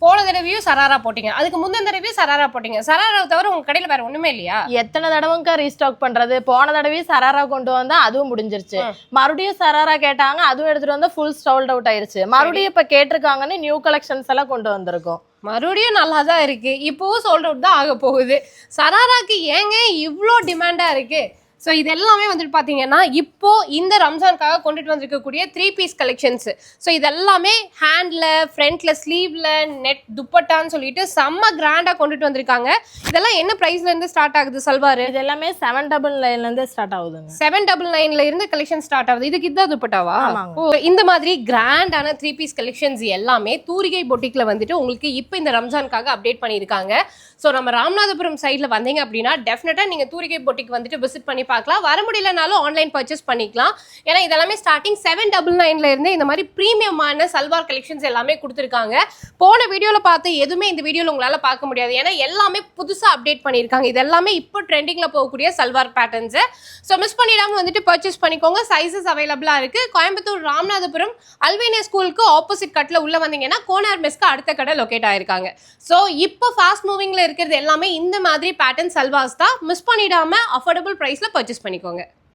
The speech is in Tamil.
போன தடவையும் சராரா போட்டீங்க, அதுக்கு முந்தின தடவையும் சராரா போட்டீங்க. சராராவை தவிர உங்க கடையில வேற ஒண்ணுமே இல்லையா? எத்தனை தடவைக்கா ரீஸ்டாக் பண்றது? போன தடவையும் சராரா கொண்டு வந்தா அதுவும் முடிஞ்சிருச்சு. மறுபடியும் சராரா கேட்டாங்க, அதுவும் எடுத்துட்டு வந்து ஃபுல் சோல்ட் அவுட் ஆயிருச்சு. மறுபடியும் இப்ப கேட்டிருக்காங்கன்னு நியூ கலெக்ஷன்ஸ் எல்லாம் கொண்டு வந்திருக்கோம். மறுபடியும் நல்லா தான் இருக்கு, இப்போவும் சோல்ட் அவுட் தான் ஆக போகுது. சராராக்கு ஏங்க இவ்வளோ டிமாண்டா இருக்கு? ஸோ இது எல்லாமே வந்துட்டு பார்த்தீங்கன்னா இப்போ இந்த ரம்ஜானுக்காக கொண்டுட்டு வந்திருக்கக்கூடிய 3 பீஸ் கலெக்ஷன்ஸ். ஸோ இதெல்லாமே ஹேண்டில், ஃப்ரண்ட்ல, ஸ்லீவ்ல, நெட் துப்பட்டான்னு சொல்லிட்டு செம்ம கிராண்டாக கொண்டுட்டு வந்திருக்காங்க. இதெல்லாம் என்ன ப்ரைஸ்ல இருந்து ஸ்டார்ட் ஆகுது சல்வார்? இது எல்லாமே 799 இருந்து ஸ்டார்ட் ஆகுதுங்க. 799 இருந்து கலெக்ஷன் ஸ்டார்ட் ஆகுது. இதுக்கு இதுதான் துப்பட்டாவா? ஓ, இந்த மாதிரி கிராண்டான 3 பீஸ் கலெக்ஷன்ஸ் எல்லாமே தூரிகை பொட்டிக்ல வந்துட்டு உங்களுக்கு இப்போ இந்த ரம்ஜானுக்காக அப்டேட் பண்ணியிருக்காங்க. ஸோ நம்ம ராமநாதபுரம் சைடில் வந்தீங்க அப்படின்னா டெஃபினட்டாக நீங்கள் தூரிகை பொட்டிக் வந்துட்டு விசிட் பண்ணி பார்க்கலாம். வர முடியலனாலும் ஆன்லைன் பர்ச்சேஸ் பண்ணிக்கலாம். ஏன்னா இதெல்லாமே ஸ்டார்டிங் 799 இருந்து இந்த மாதிரி ப்ரீமியமான சல்வார் கலெக்ஷன்ஸ் எல்லாமே கொடுத்துருக்காங்க. போன வீடியோவில் பார்த்து எதுவுமே இந்த வீடியோவில் உங்களால் பார்க்க முடியாது, ஏன்னா எல்லாமே புதுசாக அப்டேட் பண்ணியிருக்காங்க. இது எல்லாமே இப்போ ட்ரெண்டிங்கில் போகக்கூடிய சல்வார் பேட்டர்ன்ஸு. ஸோ மிஸ் பண்ணிடாமல் வந்துட்டு பர்ச்சேஸ் பண்ணிக்கோங்க. சைஸஸ் அவைலபிளாக இருக்குது. கோயம்புத்தூர் ராமநாதபுரம் அல்வேனியா ஸ்கூலுக்கு ஆப்போசிட் கட்டில் உள்ளே வந்தீங்கன்னா கோனார் மெஸ்க்கு அடுத்த கடை லொக்கேட் ஆயிருக்காங்க. ஸோ இப்போ ஃபாஸ்ட் மூவிங்கில் இருக்கிறது எல்லாமே இந்த மாதிரி பேட்டர்ன் சல்வார்ஸ் தான். மிஸ் பண்ணிடாமல் அஃபோர்டபுள் ப்ரைஸில் பர்ச்சேஸ் பண்ணிக்கோங்க.